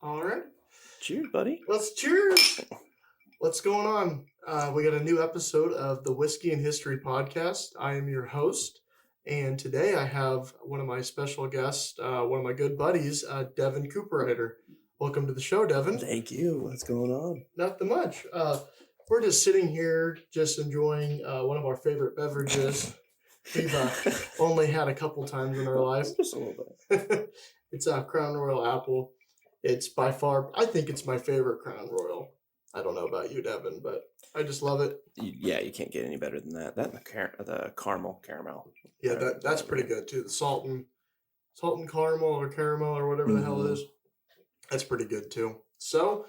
All right. Cheers, buddy. Let's cheers. What's going on? We got a new episode of the Whiskey and History podcast. I am your host, and today I have one of my special guests, one of my good buddies, Devon Cooperider. Welcome to the show, Devon. Thank you. What's going on? Nothing much. We're just sitting here, just enjoying one of our favorite beverages. We've only had a couple times in our life. Just a little bit. It's a Crown Royal Apple. It's by far, I think it's my favorite Crown Royal. I don't know about you, Devin, but I just love it. Yeah, you can't get any better than that. That and the caramel. Yeah, that's pretty good too. The salt and caramel or whatever the hell it is. That's pretty good too. So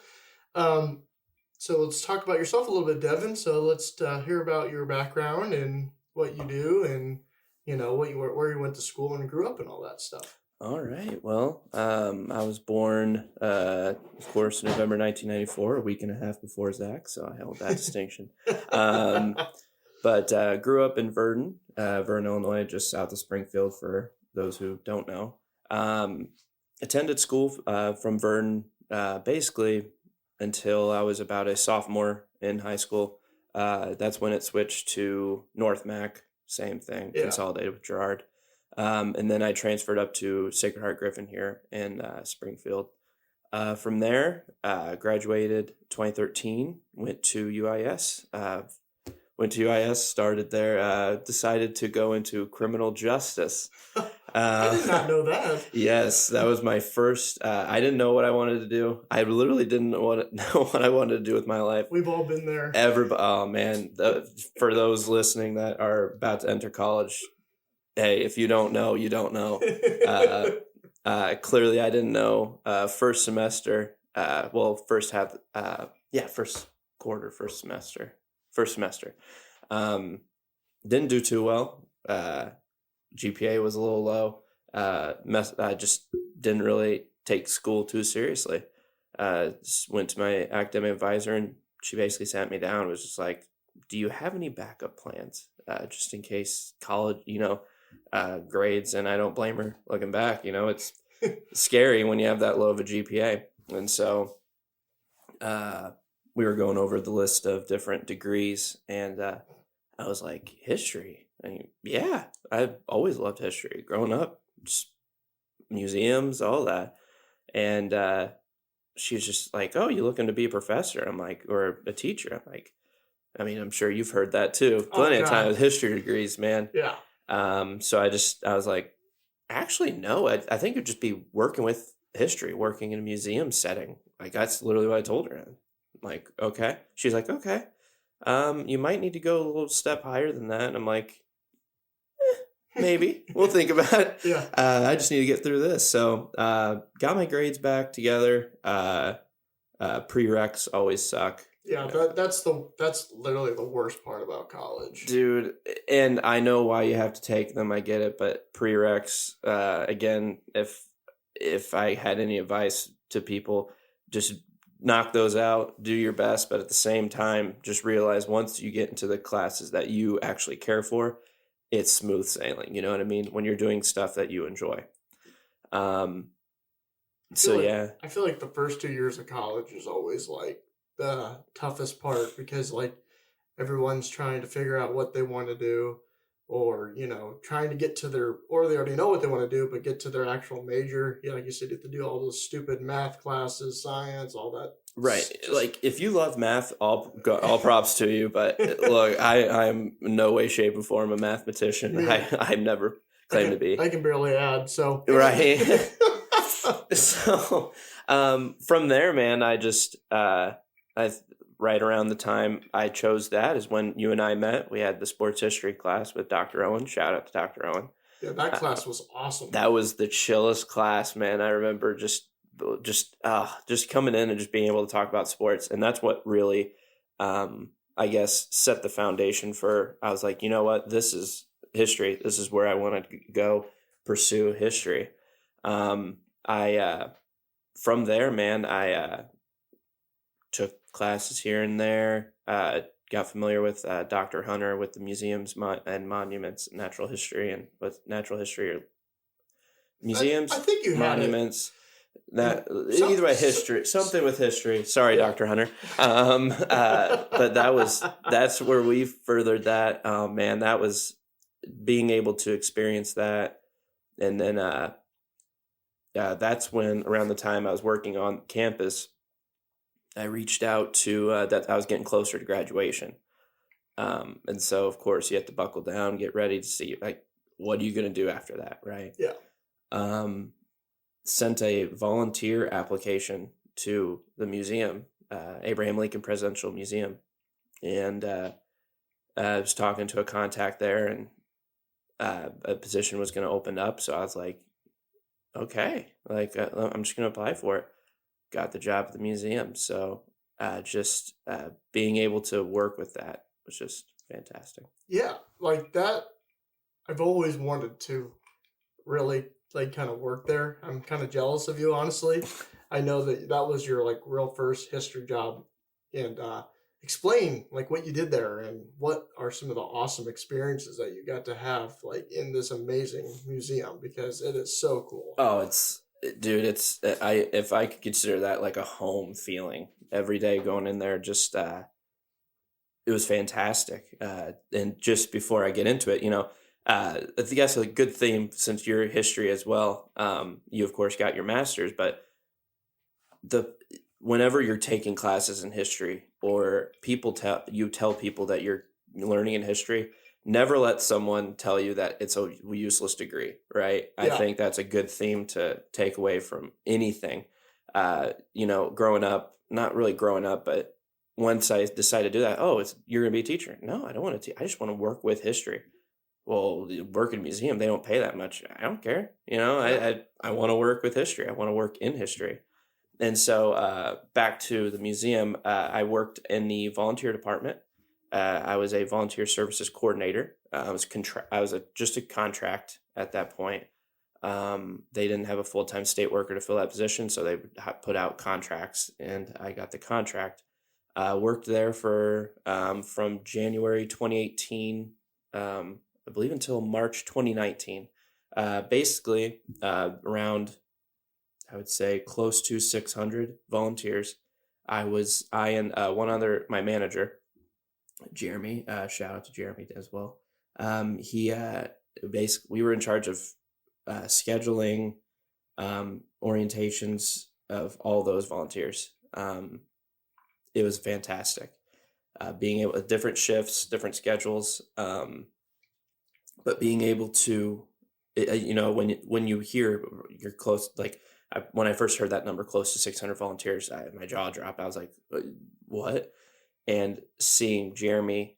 let's talk about yourself a little bit, Devin. So let's hear about your background and what you do, and where you went to school and grew up and all that stuff. All right. Well, I was born, of course, November 1994, a week and a half before Zach, so I held that distinction. But grew up in Vernon, Illinois, just south of Springfield, for those who don't know. Attended school from Vernon basically until I was about a sophomore in high school. That's when it switched to North Mac, same thing, consolidated with Girard. And then I transferred up to Sacred Heart Griffin here in Springfield. From there, graduated 2013, went to UIS. Started there, decided to go into criminal justice. I did not know that. Yes, that was my first. I didn't know what I wanted to do. I literally didn't know what I wanted to do with my life. We've all been there. Oh man, for those listening that are about to enter college, hey, if you don't know, you don't know. Clearly I didn't know. First semester, first semester. Didn't do too well. GPA was a little low. I just didn't really take school too seriously. Just went to my academic advisor, and she basically sat me down. It was just like, do you have any backup plans? Just in case college, grades, and I don't blame her looking back. It's scary when you have that low of a GPA. And so we were going over the list of different degrees, and I was like, history. Yeah, I've always loved history growing up, just museums, all that. And she was just like, oh, you looking to be a professor? I'm like, or a teacher? I'm like, I mean, I'm sure you've heard that too. Plenty of time with history degrees, man. Yeah. So I was like, actually, no, I think it'd just be working with history, working in a museum setting. Like, that's literally what I told her. I'm like, okay. She's like, okay. You might need to go a little step higher than that. And I'm like, maybe. We'll think about it. Yeah. I just need to get through this. So got my grades back together. Prereqs always suck. Yeah, that's literally the worst part about college. Dude, and I know why you have to take them, I get it, but prereqs, again, if I had any advice to people, just knock those out, do your best, but at the same time, just realize once you get into the classes that you actually care for, it's smooth sailing, you know what I mean? When you're doing stuff that you enjoy. I feel like the first 2 years of college is always like the toughest part, because like everyone's trying to figure out what they want to do, or trying to get to or they already know what they want to do but get to their actual major. Like you said, you have to do all those stupid math classes, science, all that. Right. Like, if you love math, all props to you, but look, I'm in no way, shape, or form a mathematician. Yeah. I've never claimed to be. I can barely add, so right. So from there, man, I just right around the time I chose that is when you and I met. We had the sports history class with Dr. Owen. Shout out to Dr. Owen. Yeah, that class was awesome. That was the chillest class, man. I remember just coming in and just being able to talk about sports. And that's what really, I guess, set the foundation for, I was like, you know what, this is history. This is where I want to go pursue history. From there, man, I took classes here and there, got familiar with Dr. Hunter with the museums and monuments, natural history, and with natural history or museums, I think you monuments, That Some- either way, history, something with history. Sorry, Yeah. Dr. Hunter. But that's where we furthered that. Oh man, that was being able to experience that. And then that's when, around the time I was working on campus, I reached out to that I was getting closer to graduation. And so of course you have to buckle down, get ready to see, like, what are you going to do after that, right? Yeah. Sent a volunteer application to the museum, Abraham Lincoln Presidential Museum, and I was talking to a contact there, and a position was going to open up. So I was like, okay, like I'm just going to apply for it. Got the job at the museum. So just being able to work with that was just fantastic. Yeah, like that. I've always wanted to really like kind of work there. I'm kind of jealous of you, honestly. I know that that was your like real first history job, and explain like what you did there and what are some of the awesome experiences that you got to have like in this amazing museum, because it is so cool. Oh, dude, if I could consider that like a home feeling every day going in there, just it was fantastic. And just before I get into it, I think that's a good theme since your history as well. You of course got your master's, but whenever you're taking classes in history, or people tell people that you're learning in history, never let someone tell you that it's a useless degree, right? I Yeah. think that's a good theme to take away from anything. Growing up, not really growing up, but once I decided to do that, you're going to be a teacher. No, I don't want to. I just want to work with history. Well, work in a museum, they don't pay that much. I don't care. Yeah. I want to work with history. I want to work in history. And so back to the museum, I worked in the volunteer department. I was a volunteer services coordinator. I was just a contract at that point. They didn't have a full-time state worker to fill that position, so they would put out contracts, and I got the contract. Worked there for from January 2018, I believe, until March 2019. Basically, around, I would say, close to 600 volunteers. I and my manager, Jeremy, shout out to Jeremy as well. He basically, we were in charge of scheduling orientations of all those volunteers. It was fantastic. Being able to different shifts, different schedules, but being able to, when you hear you're close, like when I first heard that number, close to 600 volunteers, my jaw dropped. I was like, what? And seeing Jeremy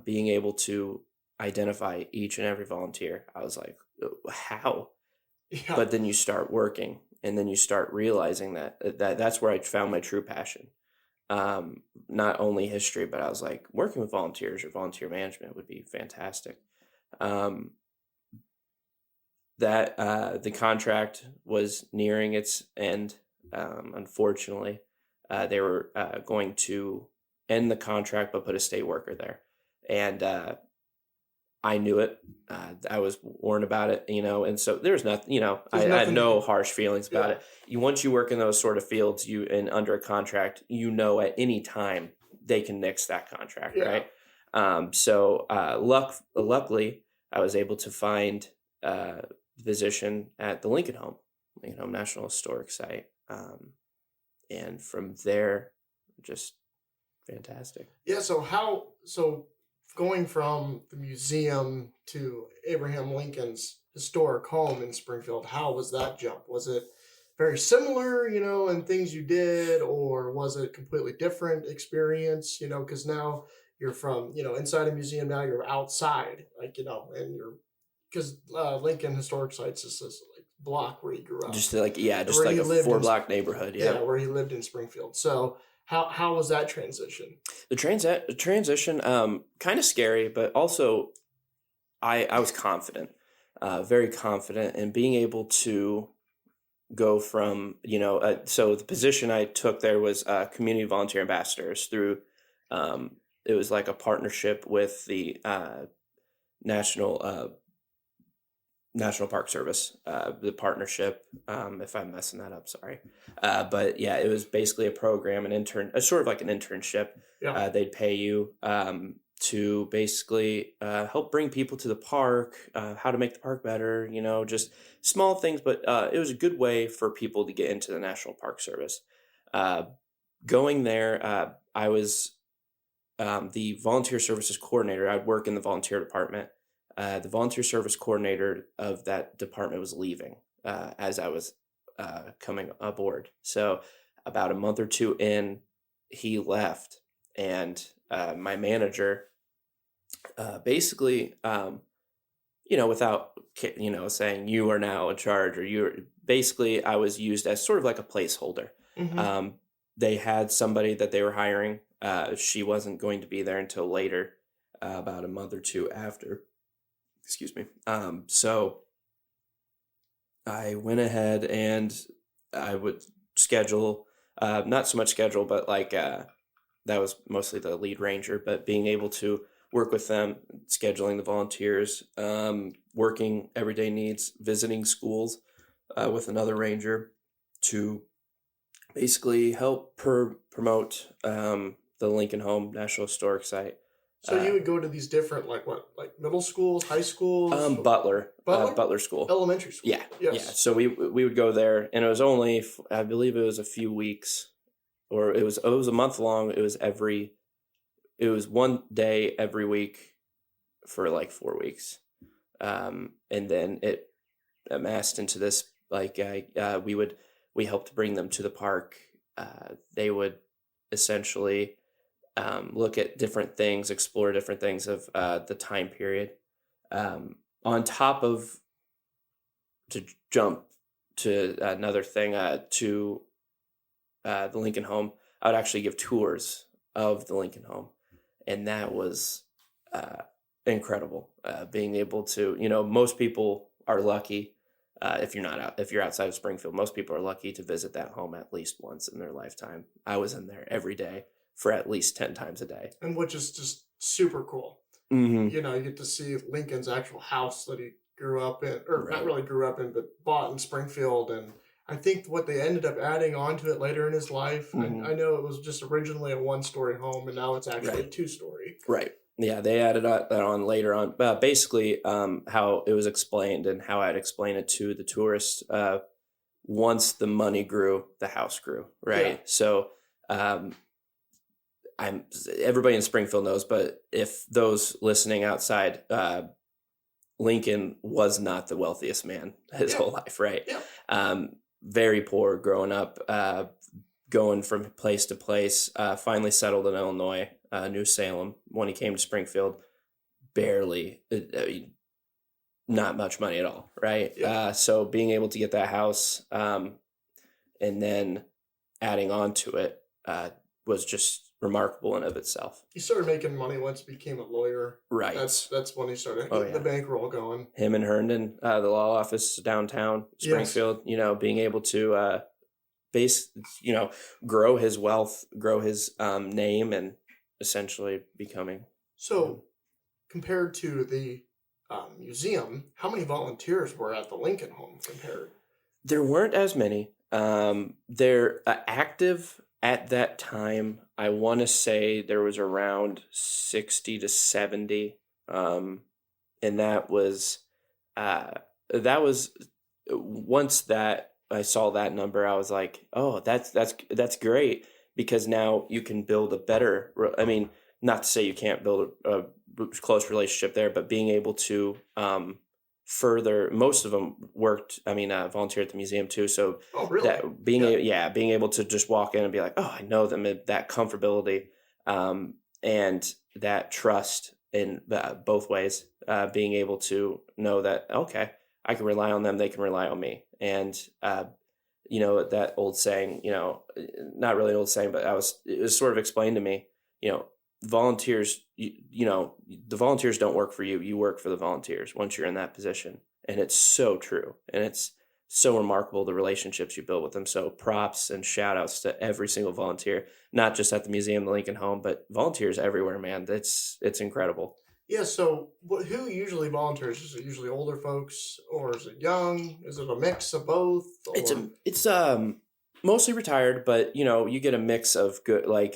being able to identify each and every volunteer, I was like, how? Yeah. But then you start working, and then you start realizing that's where I found my true passion. Not only history, but I was like, working with volunteers or volunteer management would be fantastic. The contract was nearing its end. Unfortunately, they were going to end the contract but put a state worker there, and I knew it. I was warned about it, and so there's nothing. I had no harsh feelings about it. Once you work in those sort of fields, and under a contract, at any time they can nix that contract, right? So luckily, I was able to find a position at the Lincoln Home National Historic Site, and from there, just fantastic. Yeah. So going from the museum to Abraham Lincoln's historic home in Springfield, how was that jump? Was it very similar, in things you did, or was it a completely different experience? Because now you're from, inside a museum, now you're outside, and because Lincoln Historic Sites is this like block where you grew up. Just like a 4-block neighborhood. Yeah. Where he lived in Springfield. So how was that transition? The transition, kind of scary, but also I was confident, very confident in being able to go from, so the position I took there was community volunteer ambassadors through, it was like a partnership with the National National Park Service, the partnership. If I'm messing that up, sorry. But yeah, it was basically a program, sort of like an internship. Yeah. They'd pay you to basically help bring people to the park, how to make the park better, just small things. But it was a good way for people to get into the National Park Service. Going there, I was the volunteer services coordinator. I'd work in the volunteer department. The volunteer service coordinator of that department was leaving as I was coming aboard. So about a month or two in, he left, and my manager basically, without saying you are now in charge, or you're basically, I was used as sort of like a placeholder. Mm-hmm. They had somebody that they were hiring. She wasn't going to be there until later, about a month or two after. Excuse me. So I went ahead and I would schedule, not so much schedule, but that was mostly the lead ranger, but being able to work with them, scheduling the volunteers, working everyday needs, visiting schools with another ranger to basically help promote the Lincoln Home National Historic Site. So you would go to these different, like middle schools, high schools? Butler School. Elementary school. Yeah, Yes. yeah. So we would go there, and it was only, I believe it was a few weeks, or it was a month long. It was one day every week for like 4 weeks, and then it amassed into this. We helped bring them to the park. They would essentially look at different things, explore different things of the time period. On top of, to jump to another thing, to the Lincoln Home, I would actually give tours of the Lincoln Home, and that was incredible. Being able to, most people are lucky. If you're outside of Springfield, most people are lucky to visit that home at least once in their lifetime. I was in there every day for at least 10 times a day. And which is just super cool. Mm-hmm. You get to see Lincoln's actual house that he grew up in, or Right. not really grew up in, but bought in Springfield. And I think what they ended up adding onto it later in his life, Mhm. I know it was just originally a 1-story home, and now it's actually a Right. 2-story. Right. Yeah, they added that on later on. Basically, how it was explained and how I'd explain it to the tourists. Once the money grew, the house grew. Right. Yeah. So, everybody in Springfield knows, but if those listening outside, Lincoln was not the wealthiest man his whole life. Right. Yeah. Very poor growing up, going from place to place. Finally settled in Illinois. New Salem. When he came to Springfield, barely, not much money at all, right? Yeah. So being able to get that house, and then adding on to it, was just remarkable in of itself. He started making money once he became a lawyer. Right. That's when he started getting the bankroll going. Him and Herndon, the law office downtown Springfield. Yes. Being able to grow his wealth, grow his name, and essentially becoming. So, compared to the museum, how many volunteers were at the Lincoln Home compared? There weren't as many. They're active at that time. I want to say there was around 60 to 70. And that was once that I saw that number, I was like, oh, that's great, because now you can build a better, not to say you can't build a close relationship there, but being able to further, most of them volunteered at the museum too. So that being able to just walk in and be like, oh, I know them, that comfortability, and that trust in both ways, being able to know that, okay, I can rely on them, they can rely on me. And, that old saying, not really an old saying, but it was sort of explained to me, volunteers, the volunteers don't work for you. You work for the volunteers once you're in that position. And it's so true. And it's so remarkable, the relationships you build with them. So props and shout outs to every single volunteer, not just at the museum, the Lincoln Home, but volunteers everywhere, man. It's incredible. Yeah, so who usually volunteers? Is it usually older folks, or is it young? Is it a mix of both? Or It's mostly retired, but you get a mix of good, like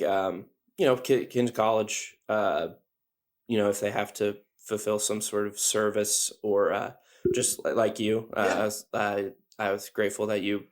kids college, if they have to fulfill some sort of service, or just like you, yeah, I was grateful that you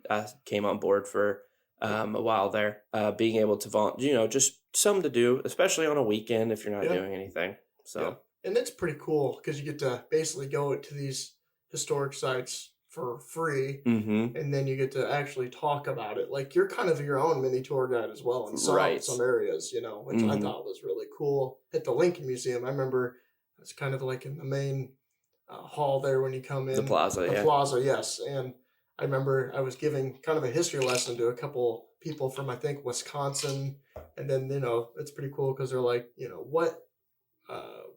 came on board for a while there, being able to just something to do, especially on a weekend if you're not yeah, doing anything. yeah, So. and it's pretty cool because you get to basically go to these historic sites for free, Mm-hmm. and then you get to actually talk about it. Like you're kind of your own mini tour guide as well in Right. some areas, which I Mm-hmm. thought was really cool. At the Lincoln Museum, I remember it's kind of like in the main hall there when you come The in plaza, the yeah. plaza. Yes, and I remember I was giving kind of a history lesson to a couple people from I think Wisconsin, and then it's pretty cool because they're like,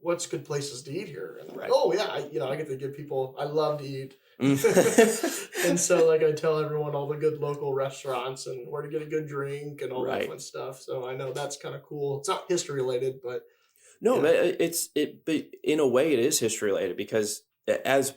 what's good places to eat here? And I'm like, Right. oh yeah, I get to give people. I love to eat, and Mm. so like I tell everyone all the good local restaurants and where to get a good drink and all that Right. fun stuff. So I know that's kind of cool. It's not history related, but No, yeah, but but in a way it is history related, because as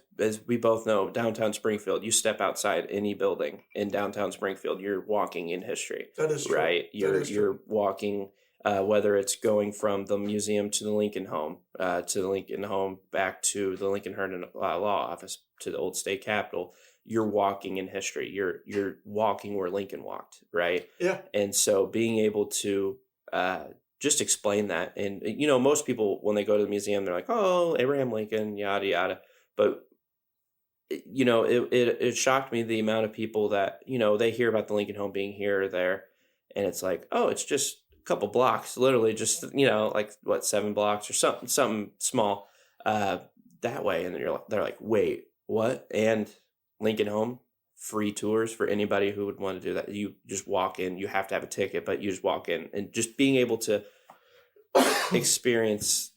we both know, downtown Springfield, you step outside any building in downtown Springfield, you're walking in history, that is true. right? That You're is true. you're walking, whether it's going from the museum to the Lincoln home, back to the Lincoln Herndon Law Office, to the old state capitol. You're walking in history. You're walking where Lincoln walked, right? Yeah, And so being able to just explain that. And most people, when they go to the museum, they're like, oh, Abraham Lincoln, yada yada. But it shocked me the amount of people that they hear about the Lincoln home being here or there, and it's like, oh, it's just a couple blocks, literally just like what, 7 blocks or something small, uh that way. And they're like, wait, what? And Lincoln home, free tours for anybody who would want to do that. You just walk in. You have to have a ticket, but you just walk in, and just being able to experience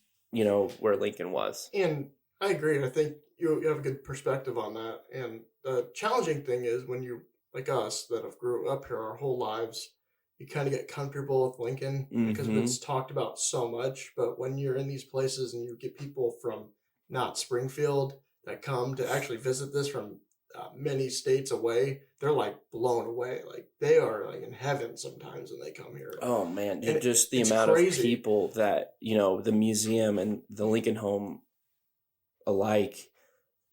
where Lincoln was. and I agree. I think you have a good perspective on that. And the challenging thing is when you like us that have grew up here our whole lives, you kind of get comfortable with Lincoln because Mm-hmm. it's talked about so much. But when you're in these places and you get people from not Springfield that come to actually visit this from many states away, they're like blown away. Like they are like in heaven sometimes when they come here, Oh man, and just the it's amount of crazy. people that the museum and the Lincoln home alike,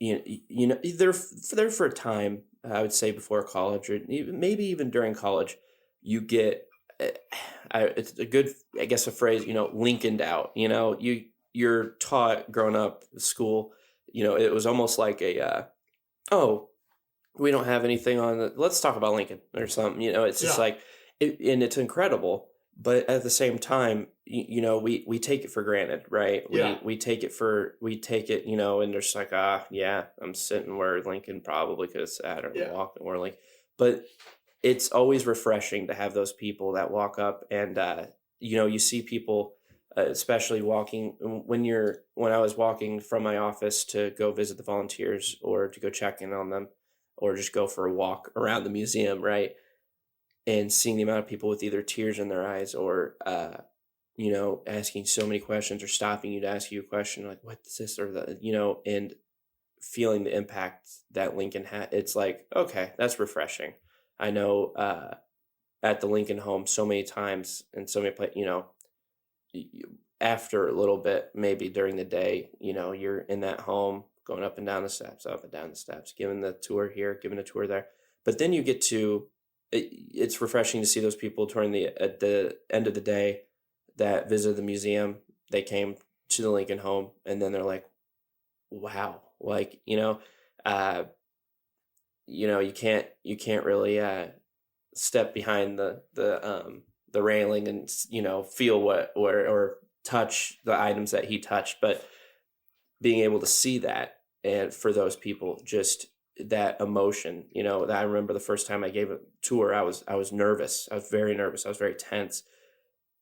they're for a time. I would say before college, or maybe even during college, you get, it's a good, I guess, a phrase, Lincolned out. You're taught growing up school. It was almost like a oh, we don't have anything on let's talk about Lincoln or something. It's just Yeah, like and it's incredible, but at the same time, we take it for granted, right? yeah, We take it, and there's like, yeah, I'm sitting where Lincoln probably could have sat, or yeah. walking where Lincoln. But it's always refreshing to have those people that walk up, and you see people, especially walking when I was walking from my office to go visit the volunteers, or to go check in on them, or just go for a walk around the museum, right? And seeing the amount of people with either tears in their eyes, or asking so many questions, or stopping you to ask you a question like, what's this, or and feeling the impact that Lincoln had. It's like, okay, that's refreshing. I know, at the Lincoln home so many times, and so many after a little bit, maybe during the day, you're in that home, going up and down the steps, up and down the steps, giving the tour here, giving a tour there. But then you get to it's refreshing to see those people during at the end of the day that visited the museum. They came to the Lincoln home, and then they're like, wow, like, uh you can't really step behind the railing and feel what, or touch the items that he touched. But being able to see that, and for those people, just that emotion, that I remember the first time I gave a tour, I was nervous. I was very nervous. I was very tense.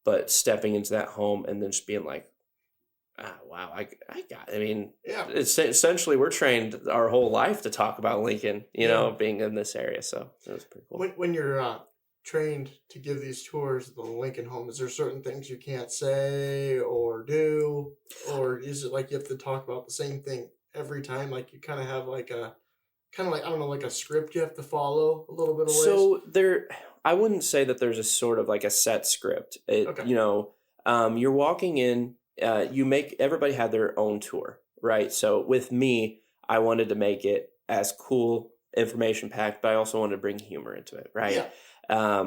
But stepping into that home, and then just being like, wow, I mean, Yeah. it's essentially, we're trained our whole life to talk about Lincoln, Yeah. being in this area. So it was pretty cool. When you're trained to give these tours of the Lincoln Home? Is there certain things you can't say or do, or is it like you have to talk about the same thing every time? Like you kind of have like a kind of like I don't know, like a script you have to follow a little bit of ways. So I wouldn't say that there's a sort of like a set script. Okay. You're walking in. Everybody had their own tour, right? So with me, I wanted to make it as cool, information packed, but I also wanted to bring humor into it, right? Yeah.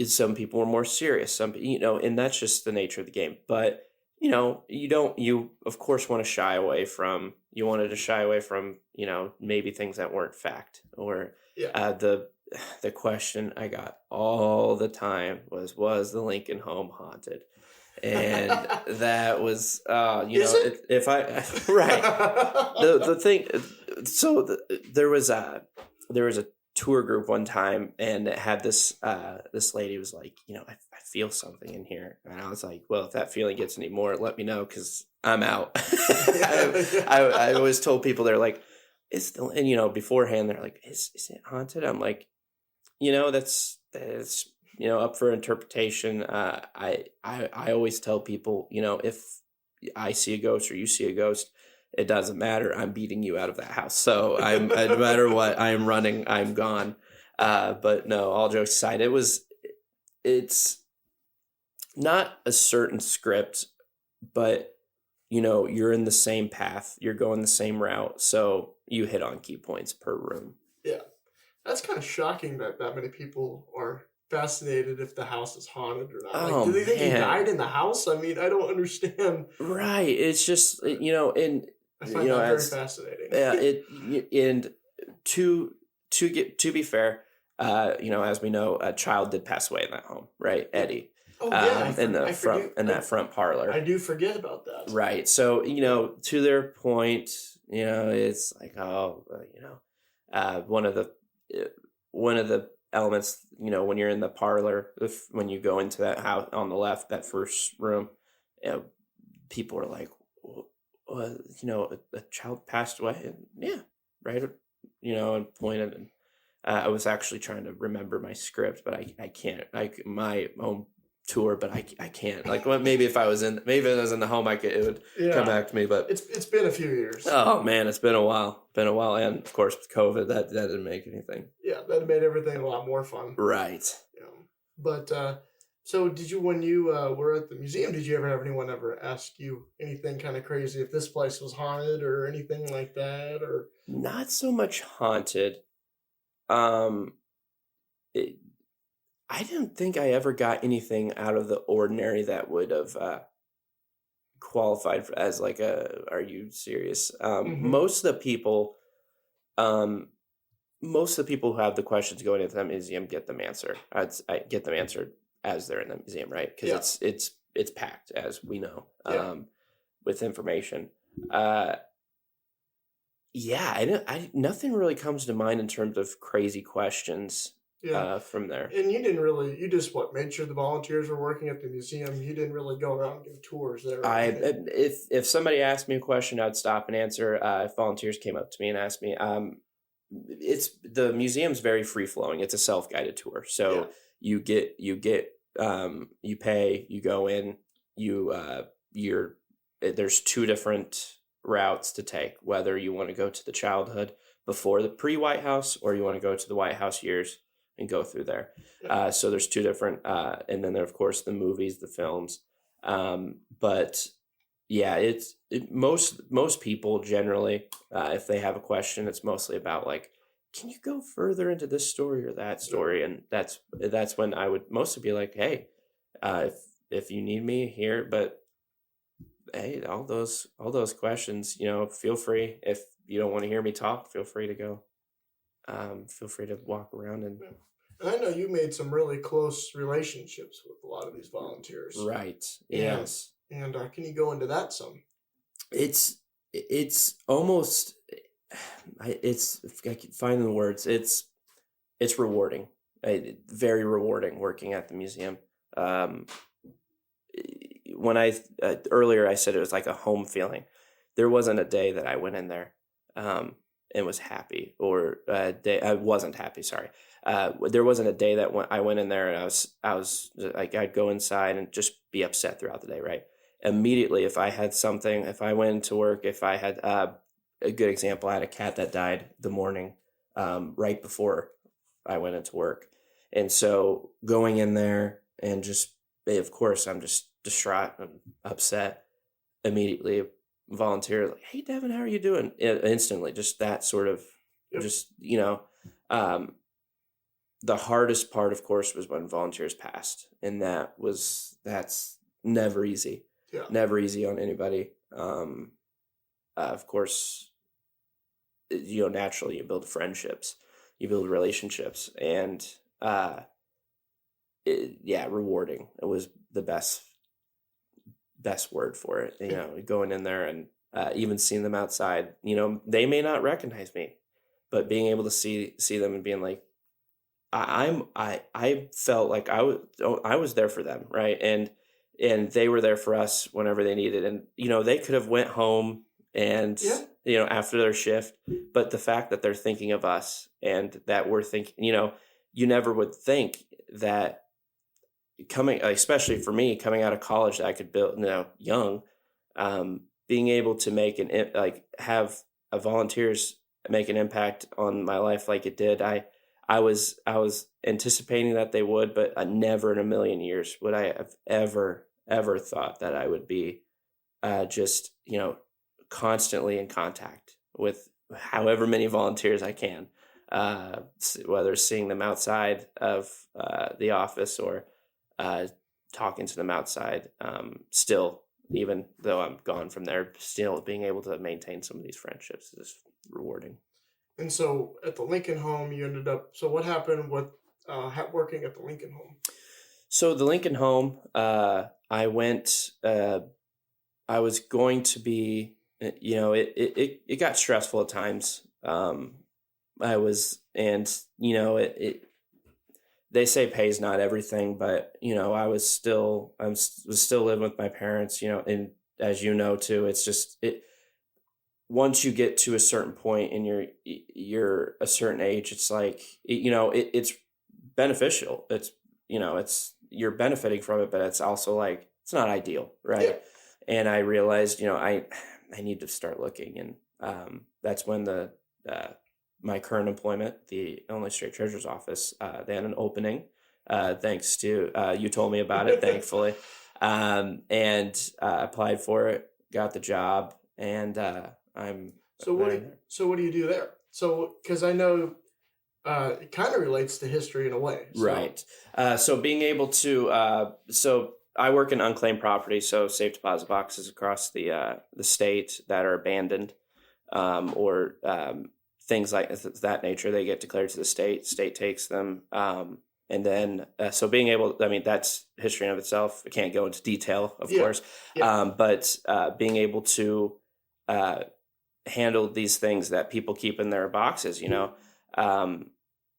Some people were more serious, and that's just the nature of the game. But you of course wanted to shy away from, maybe things that weren't fact, or Yeah. the question I got all the time was the Lincoln Home haunted? And that was, Is it? if I, right. The thing, there was a tour group one time, and it had this lady was like, I feel something in here, and I was like, well, if that feeling gets any more, let me know, because I'm out. I always told people, they're like, beforehand they're like, is it haunted? I'm like, that's up for interpretation. I always tell people, if I see a ghost or you see a ghost, it doesn't matter. I'm beating you out of that house. So no matter what, I am running, I'm gone. But no, all jokes aside, it's not a certain script, but you're in the same path, you're going the same route. So you hit on key points per room. Yeah. That's kind of shocking that many people are fascinated if the house is haunted or not. Oh, do they think he man. died in the house? I mean, I don't understand. Right. It's just, and I find that very fascinating. Yeah, and to be fair, as we know, a child did pass away in that home, right? Eddie. Oh yeah, that front parlor. I do forget about that. Right. So, to their point, it's like, one of the elements, when you're in the parlor, when you go into that house on the left, that first room, people are like, a child passed away. And yeah, right. And pointed, and I was actually trying to remember my script, but I can't, like my own tour, but I can't, like, well, maybe if I was in the home, it would come back to me, but it's been a few years. Oh man, it's been a while. And of course with COVID, that didn't make anything. Yeah, that made everything a lot more fun. Right. Yeah. But so did you, when you were at the museum, did you ever have anyone ever ask you anything kind of crazy, if this place was haunted or anything like that? Or not so much haunted. I didn't think I ever got anything out of the ordinary that would have qualified as like are you serious? Most of the people who have the questions going into the museum get them answered. I get them answered as they're in the museum, right? Because it's packed, as we know, with information. Nothing really comes to mind in terms of crazy questions. From there. And you just made sure the volunteers were working at the museum. You didn't really go around and give tours there. If somebody asked me a question, I'd stop and answer. If volunteers came up to me and asked me, the museum's very free flowing. It's a self-guided tour. So you pay, you go in, there's two different routes to take, whether you want to go to the childhood before the pre-White House, or you want to go to the White House years and go through there. So there's two different, and then there, of course, the movies, the films. But yeah, most people generally, if they have a question, it's mostly about like, can you go further into this story or that story? And that's when I would mostly be like, hey, if you need me here, but hey, all those questions, feel free. If you don't want to hear me talk, feel free to go. Feel free to walk around and I know you made some really close relationships with a lot of these volunteers. Right. Yes. And can you go into that some? It's almost, if I can find the words, it's rewarding. Very rewarding working at the museum. When earlier I said it was like a home feeling, there wasn't a day that I went in there and was happy, or I wasn't happy. Sorry. there wasn't a day that I went in there and I was like, I'd go inside and just be upset throughout the day, right? Immediately, if I had something, if I went into work, if I had a good example, I had a cat that died the morning right before I went into work. And so going in there and just, of course, I'm just distraught and upset. Immediately volunteer, like, hey, Devon, how are you doing? Instantly, just that sort of, Yep. just, the hardest part, of course, was when volunteers passed. And that's never easy. Yeah. Never easy on anybody. Of course, naturally you build friendships, you build relationships, and rewarding. It was the best word for it. Going in there and even seeing them outside. They may not recognize me, but being able to see them and being like, I felt like I was there for them, right? And they were there for us whenever they needed. And they could have went home and after their shift, but the fact that they're thinking of us and that we're thinking, you never would think that especially for me coming out of college, that I could build young, being able to have a volunteers make an impact on my life like it did. I was anticipating that they would, but never in a million years would I have ever thought that I would be just constantly in contact with however many volunteers I can, whether seeing them outside of the office or talking to them outside. Still, even though I'm gone from there, still being able to maintain some of these friendships is rewarding. And so at the Lincoln home, you ended up. So what happened with working at the Lincoln home? So the Lincoln home, I went. I was going to be. It got stressful at times. I was, and they say pay's not everything, but I was still living with my parents. And as you know too, it's just it. Once you get to a certain point and you're a certain age, it's like, it's beneficial. It's, you're benefiting from it, but it's also like, it's not ideal. Right. Yeah. And I realized, I need to start looking. And that's when my current employment, the Illinois State Treasurer's Office, they had an opening, thanks to, you told me about it, thankfully. And applied for it, got the job, and So what do you do there? So because I know it kind of relates to history in a way. So. Right. So being able to so I work in unclaimed property, so safe deposit boxes across the state that are abandoned, or things like that nature. They get declared to the state. State takes them. And then, so being able, that's history in of itself. I can't go into detail, of course. Yeah. But being able to handle these things that people keep in their boxes,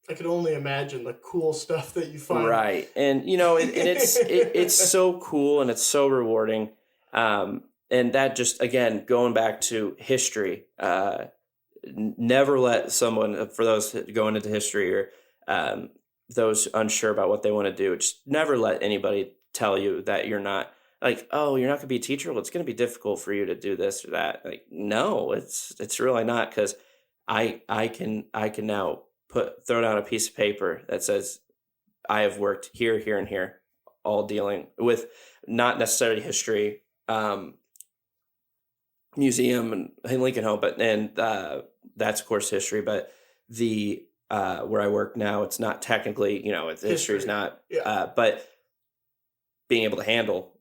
I could only imagine the cool stuff that you find. Right. And, it's so cool and it's so rewarding. And that just, again, going back to history, never let someone, for those going into history or those unsure about what they want to do, just never let anybody tell you that you're not, like, oh, you're not going to be a teacher? Well, it's going to be difficult for you to do this or that. Like, no, it's really not, because I can now throw down a piece of paper that says I have worked here, here, and here, all dealing with not necessarily history, museum and Lincoln Home, but that's of course history, but the where I work now, it's not technically, history is not, but being able to handle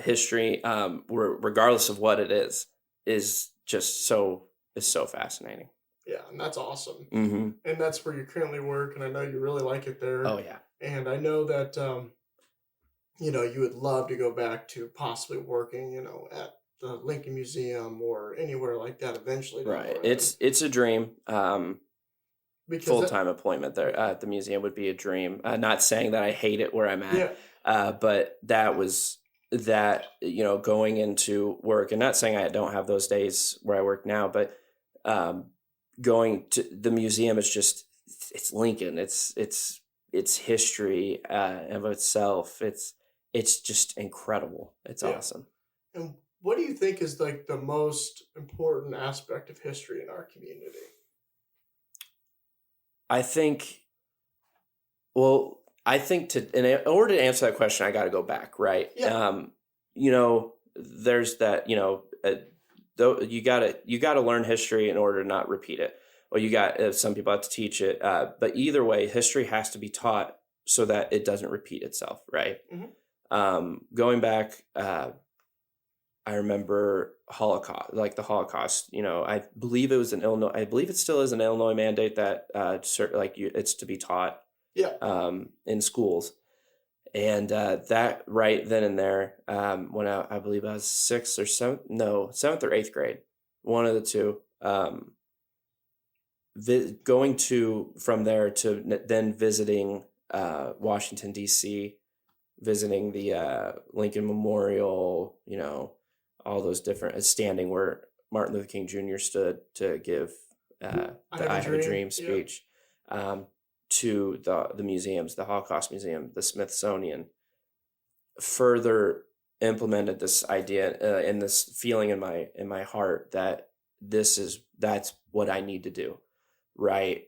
history, regardless of what it is just so fascinating. Yeah, and that's awesome. Mm-hmm. And that's where you currently work, and I know you really like it there. Oh yeah. And I know that you would love to go back to possibly working, at the Lincoln Museum or anywhere like that eventually. Right. It's a dream. Full-time appointment there at the museum would be a dream. Not saying that I hate it where I'm at, but that was going into work, and not saying I don't have those days where I work now, but going to the museum is just, it's Lincoln. It's history of itself. It's just incredible. It's Yeah. awesome. And what do you think is like the most important aspect of history in our community? I think. Well, I think in order to answer that question, I got to go back, right? Yeah. There's that. Though you gotta learn history in order to not repeat it. Or you got some people have to teach it, but either way, history has to be taught so that it doesn't repeat itself, right? Going back, I remember Holocaust, like the Holocaust. I believe it was an Illinois. I believe it still is an Illinois mandate that it's to be taught Yeah. in schools. And that right then and there, when I believe I was seventh or eighth grade, one of the two, going from there to then visiting Washington, D.C., visiting the Lincoln Memorial, all those different standing where Martin Luther King Jr. stood to give the I Have a Dream speech. Yeah. To the museums, the Holocaust Museum, the Smithsonian, further implemented this idea and this feeling in my heart that that's what I need to do, right?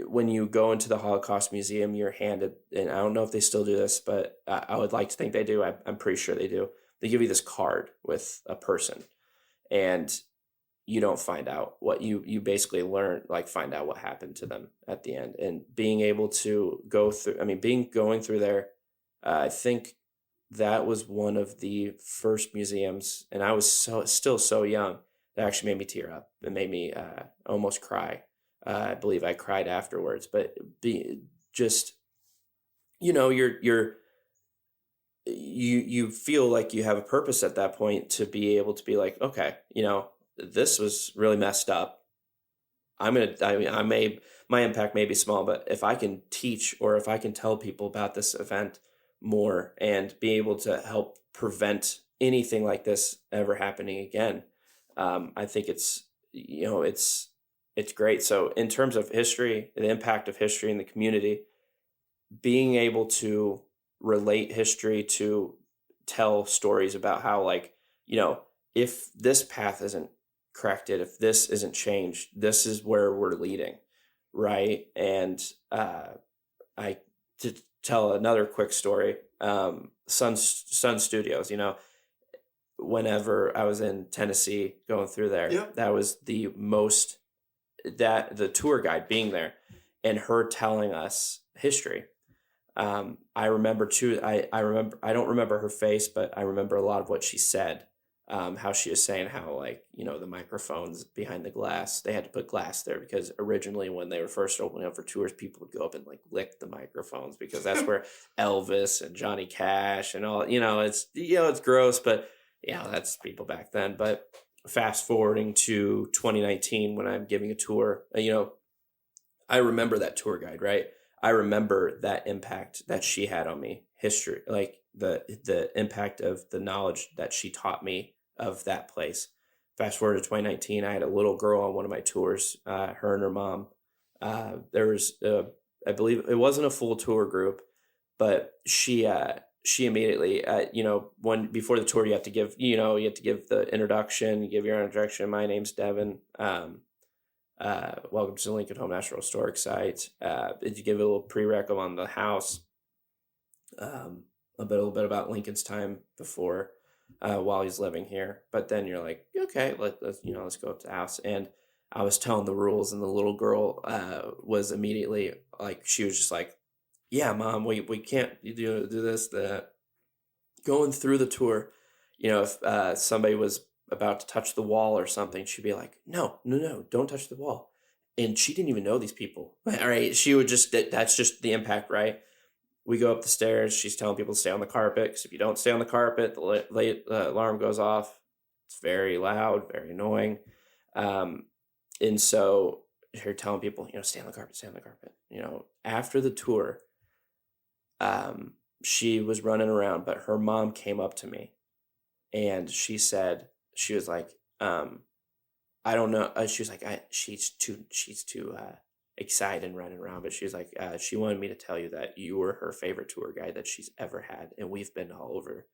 When you go into the Holocaust Museum, you're handed, and I don't know if they still do this, but I would like to think they do. I'm pretty sure they do. They give you this card with a person, and you don't find out what you basically learn, like find out what happened to them at the end. And being able to going through there, I think that was one of the first museums, and I was still so young, that actually made me tear up. It made me almost cry. I believe I cried afterwards, but you feel like you have a purpose at that point to be able to be like, okay, this was really messed up. My impact may be small, but if I can teach or if I can tell people about this event more and be able to help prevent anything like this ever happening again, I think it's great. So in terms of history, the impact of history in the community, being able to relate history to tell stories about how, like, if this path isn't corrected, if this isn't changed, this is where we're leading, right? And I to tell another quick story. Sun Studios. Whenever I was in Tennessee going through there, Yeah. that was the tour guide being there and her telling us history. I remember too. I remember. I don't remember her face, but I remember a lot of what she said. How she was saying how, like, the microphones behind the glass, they had to put glass there because originally when they were first opening up for tours, people would go up and like lick the microphones because that's where Elvis and Johnny Cash and all, it's gross, but that's people back then. But fast forwarding to 2019 when I'm giving a tour, I remember that tour guide, right? I remember that impact that she had on me, history, like the impact of the knowledge that she taught me of that place. Fast forward to 2019, I had a little girl on one of my tours, her and her mom. There was, I believe it wasn't a full tour group, but she immediately, before the tour, you have to give the introduction, you give your introduction. My name's Devon. Welcome to the Lincoln Home National Historic Site. Did you give a little prereq on the house? A little bit about Lincoln's time before, while he's living here. But then you're like, okay, let's go up to the house. And I was telling the rules, and the little girl was immediately like, she was just like, yeah, Mom, we can't do this, that. Going through the tour, if somebody was about to touch the wall or something, she'd be like, no, don't touch the wall. And she didn't even know these people. All right. She would that's just the impact, right? We go up the stairs. She's telling people to stay on the carpet, because if you don't stay on the carpet, the alarm goes off. It's very loud, very annoying. And so her telling people, stay on the carpet, stay on the carpet. After the tour, she was running around, but her mom came up to me and she was like, I don't know. She was like, she's too excited and running around, but she's like, she wanted me to tell you that you were her favorite tour guide that she's ever had. And we've been all over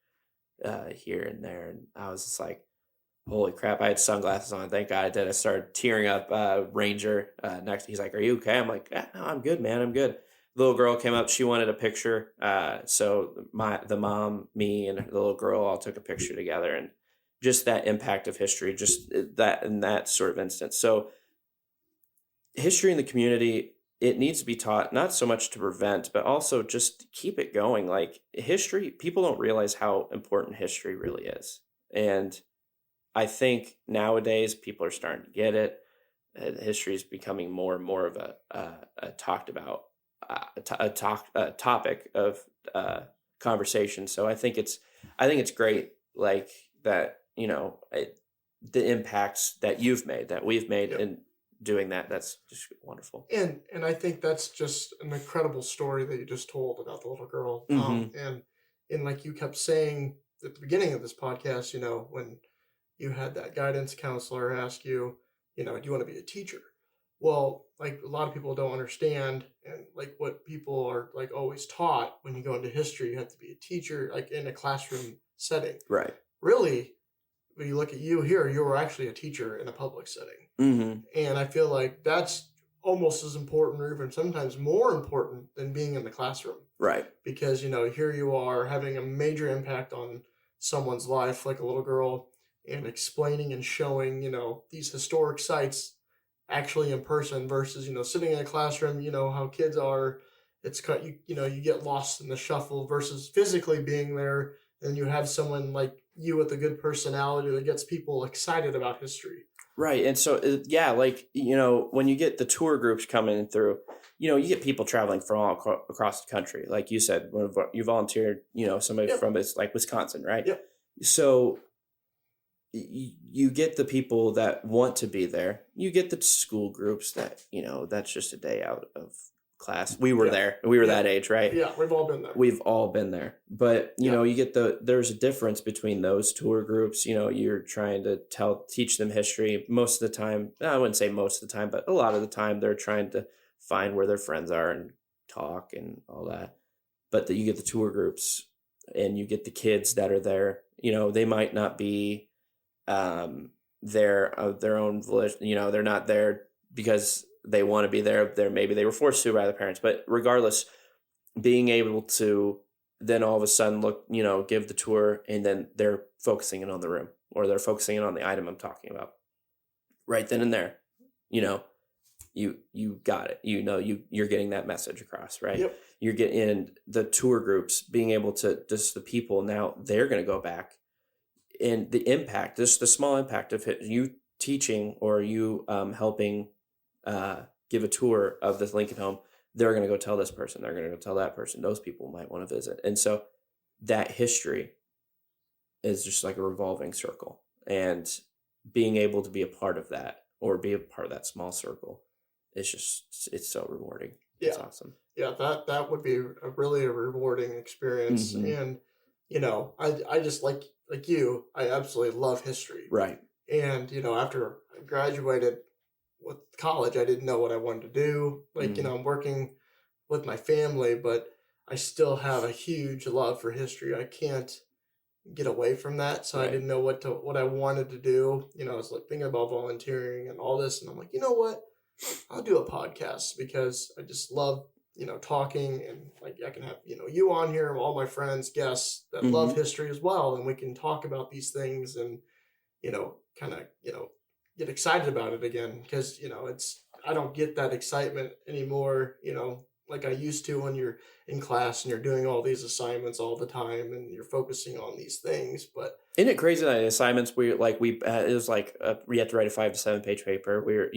here and there. And I was just like, holy crap. I had sunglasses on. Thank God I did. I started tearing up. Ranger next. He's like, are you okay? I'm like, no, I'm good, man. I'm good. The little girl came up. She wanted a picture. So the mom, me, and the little girl all took a picture together. And just that impact of history, just that in that sort of instance. So history in the community, it needs to be taught, not so much to prevent, but also just keep it going. Like history, people don't realize how important history really is. And I think nowadays people are starting to get it. History is becoming more and more of a talked about topic of conversation. So I think it's great, like that. The impacts that you've made, that we've made, in doing that. That's just wonderful. And I think that's just an incredible story that you just told about the little girl. And like you kept saying at the beginning of this podcast, when you had that guidance counselor ask you, do you want to be a teacher? Well, like a lot of people don't understand, and like what people are like always taught when you go into history, you have to be a teacher, like in a classroom setting. Right. Really, when you look at you here, you were actually a teacher in a public setting. And I feel like that's almost as important, or even sometimes more important than being in the classroom. Right. Because, here you are having a major impact on someone's life, like a little girl, and explaining and showing, these historic sites actually in person versus, sitting in a classroom, how kids are, it's cut, you get lost in the shuffle versus physically being there. And you have someone like you with a good personality that gets people excited about history. Right. And so, like, when you get the tour groups coming through, you get people traveling from all across the country. Like you said, when you volunteered, somebody from it's like Wisconsin, right? Yep. So you get the people that want to be there. You get the school groups that, that's just a day out of class. We were there. We were that age, right? Yeah, we've all been there. We've all been there. But, you get there's a difference between those tour groups. You're trying to teach them history. Most of the time, I wouldn't say most of the time, but a lot of the time they're trying to find where their friends are and talk and all that. But you get the tour groups and you get the kids that are there. They might not be there of their own volition. They're not there because they want to be there. Maybe they were forced to by the parents, but regardless, being able to then all of a sudden look, give the tour, and then they're focusing in on the room, or they're focusing in on the item I'm talking about right then and there. You got it. You're getting that message across, right? Yep. You're getting the tour groups, being able to just the people now they're going to go back, and the impact, just the small impact of you teaching or you helping give a tour of this Lincoln home. They're going to go tell this person. They're going to go tell that person. Those people might want to visit. And so that history is just like a revolving circle. And being able to be a part of that, or be a part of that small circle, it's so rewarding. Yeah. It's awesome. Yeah, that would be a rewarding experience. And, I just like you, I absolutely love history. Right. And, after I graduated with college, I didn't know what I wanted to do. Like, I'm working with my family, but I still have a huge love for history. I can't get away from that. So I didn't know what I wanted to do. I was like thinking about volunteering and all this. And I'm like, you know what? I'll do a podcast because I just love, talking, and like I can have, you on here, all my friends, guests that love history as well. And we can talk about these things and, kind of, get excited about it again, because I don't get that excitement anymore, like I used to when you're in class and you're doing all these assignments all the time and you're focusing on these things. But isn't it crazy that assignments it was like we had to write a 5 to 7 page paper. We're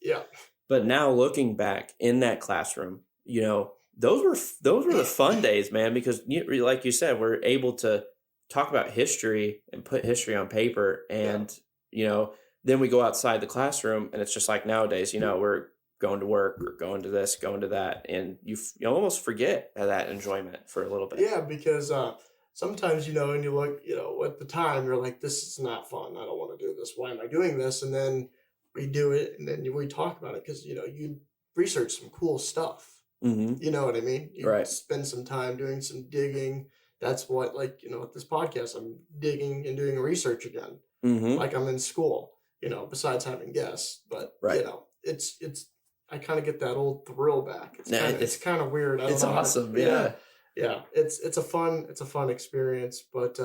yeah. But now looking back in that classroom, those were the fun days, man, because like you said, we're able to talk about history and put history on paper, and then we go outside the classroom and it's just like nowadays, we're going to work or going to this, going to that, and you almost forget that enjoyment for a little bit. Yeah, because sometimes, when you look, at the time, you're like, this is not fun. I don't want to do this. Why am I doing this? And then we do it and then we talk about it because, you research some cool stuff. Mm-hmm. You know what I mean? You Right. spend some time doing some digging. That's what, like, with this podcast, I'm digging and doing research again. Mm-hmm. Like I'm in school, besides having guests. But, Right. it's I kind of get that old thrill back. It's kind of weird. I don't It's know awesome. Yeah. Yeah. It's a fun experience. But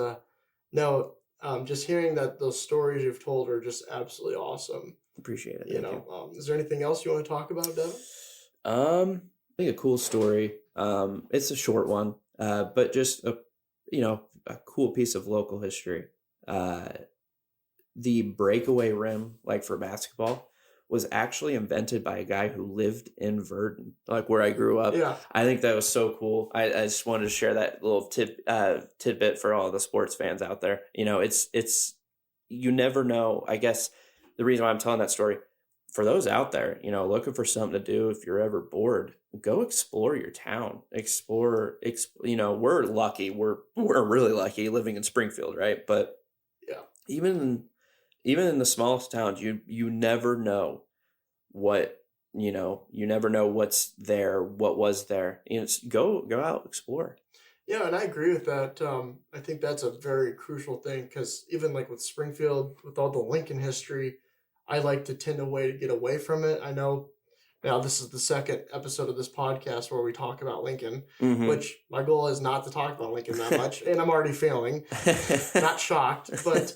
no, just hearing that those stories you've told are just absolutely awesome. Appreciate it. Thank you. Is there anything else you want to talk about, Devin? I think a cool story. It's a short one, but just a cool piece of local history. The breakaway rim, like for basketball, was actually invented by a guy who lived in Verdon, like where I grew up. Yeah. I think that was so cool. I just wanted to share that little tidbit for all the sports fans out there. It's you never know. I guess the reason why I'm telling that story, for those out there, looking for something to do, if you're ever bored, go explore your town. Explore. We're lucky. We're really lucky living in Springfield, right? But yeah, even in the smallest towns, you never know what you never know what's there, what was there. Go out, explore. Yeah, and I agree with that. I think that's a very crucial thing because even like with Springfield, with all the Lincoln history, I like to tend to get away from it. I know now this is the second episode of this podcast where we talk about Lincoln, Mm-hmm. which my goal is not to talk about Lincoln that much, and I'm already failing. Not shocked, but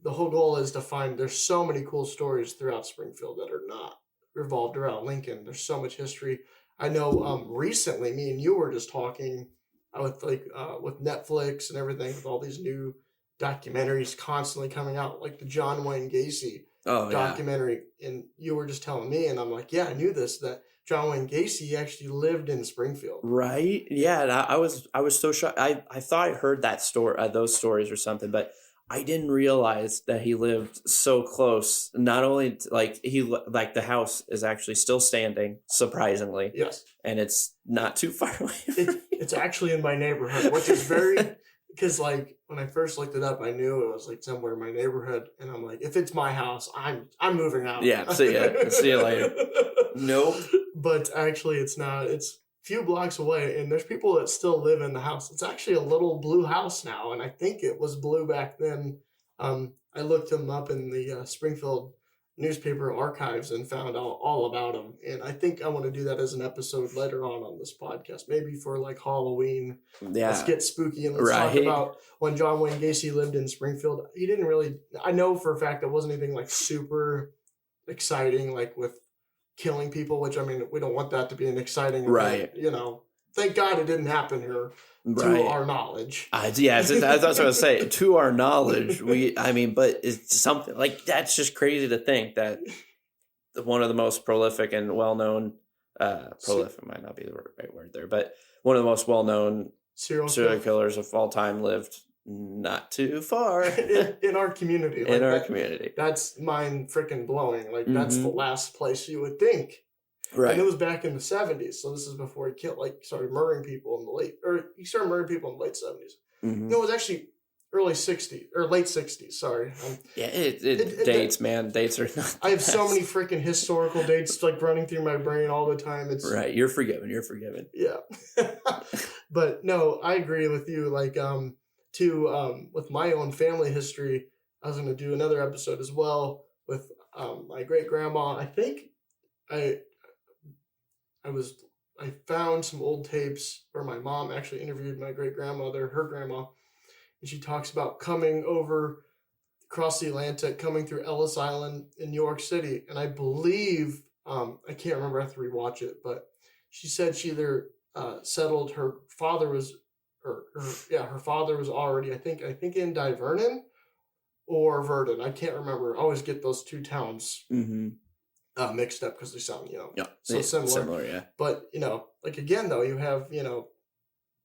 the whole goal is to find, there's so many cool stories throughout Springfield that are not revolved around Lincoln. There's so much history. I know recently me and you were just talking with Netflix and everything, with all these new documentaries constantly coming out, like the John Wayne Gacy documentary. And you were just telling me, and I'm like, yeah, I knew this, that John Wayne Gacy actually lived in Springfield. Right. Yeah. And I was so shocked. I thought I heard that story, those stories or something, but I didn't realize that he lived so close. Not only the house is actually still standing, surprisingly. Yes. And it's not too far away. It's actually in my neighborhood, which is very, because like when I first looked it up, I knew it was like somewhere in my neighborhood, and I'm like, if it's my house, I'm moving out. Yeah. See you later. Nope. But actually, it's not. It's a few blocks away, and there's people that still live in the house. It's actually a little blue house now, and I think it was blue back then. I looked them up in the Springfield newspaper archives and found out all about them. And I think I want to do that as an episode later on this podcast, maybe for like Halloween. Yeah. Let's get spooky and let's talk about when John Wayne Gacy lived in Springfield. He didn't really, I know for a fact it wasn't anything like super exciting, like with killing people, which I mean, we don't want that to be an exciting event, thank God it didn't happen here. To our knowledge. Yeah, that's what I was going to say. To our knowledge, but it's something like that's just crazy to think that one of the most prolific and well-known, prolific might not be the right word there, but one of the most well-known serial killers of all time lived not too far in our community. Community. That's mind freaking blowing. Like that's the last place you would think. Right. And it was back in the 70s. So this is before he started murdering people in the late 70s. Mm-hmm. No, it was actually early 60s or late 60s. Sorry. It dates, man. Dates are not. I have so many freaking historical dates like running through my brain all the time. It's right. You're forgiven. Yeah. But no, I agree with you. Like, with my own family history, I was going to do another episode as well with my great grandma. I think I found some old tapes where my mom actually interviewed my great grandmother, her grandma, and she talks about coming over across the Atlantic, coming through Ellis Island in New York City. And I believe, I can't remember, I have to rewatch it, but she said she either settled, her father was already, I think in Divernon or Verdon. I can't remember. I always get those two towns mixed up because they sound, so similar. Yeah. But, like again, though, you have,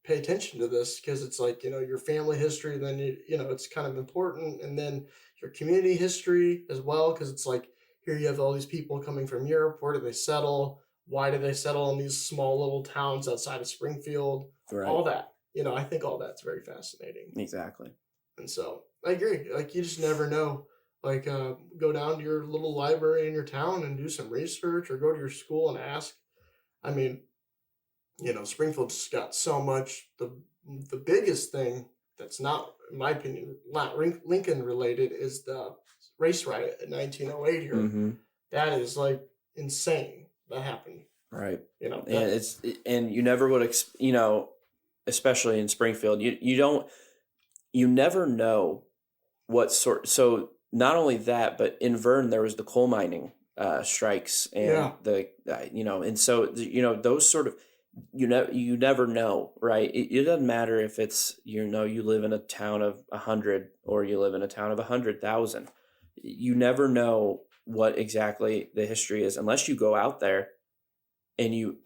pay attention to this because it's like, your family history, then, it's kind of important. And then your community history as well, because it's like, here you have all these people coming from Europe. Where do they settle? Why do they settle in these small little towns outside of Springfield? Right. All that. I think all that's very fascinating. Exactly. And so I agree. Like, you just never know. Like, go down to your little library in your town and do some research, or go to your school and ask. I mean, Springfield's got so much. The biggest thing that's not, in my opinion, not Lincoln related is the race riot in 1908 here. Mm-hmm. That is like insane. That happened. Right. And and you never would, especially in Springfield, you never know what sort. So not only that, but in Vern, there was the coal mining strikes and and so, those sort of, you never know, right? It doesn't matter if it's, you live in a town of 100 or you live in a town of 100,000. You never know what exactly the history is unless you go out there and you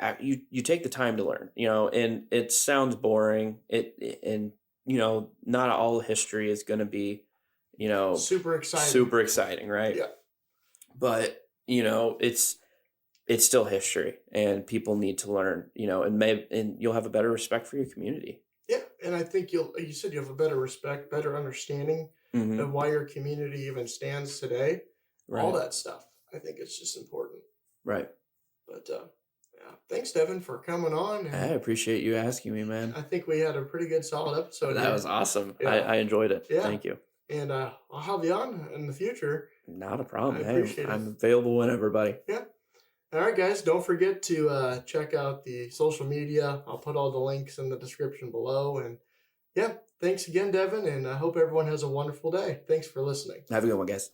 take the time to learn, and it sounds boring. Not all history is going to be, super exciting, right? Yeah. But, it's still history, and people need to learn, and you'll have a better respect for your community. Yeah. And I think you said you have a better respect, better understanding Mm-hmm. of why your community even stands today. Right. All that stuff. I think it's just important. Right. But, thanks, Devon, for coming on. And I appreciate you asking me, man. I think we had a pretty good, solid episode. That was awesome. Yeah. I enjoyed it. Yeah. Thank you. And I'll have you on in the future. Not a problem. I appreciate it. I'm available whenever, buddy. Yeah. All right, guys. Don't forget to check out the social media. I'll put all the links in the description below. And yeah, thanks again, Devon. And I hope everyone has a wonderful day. Thanks for listening. Have a good one, guys.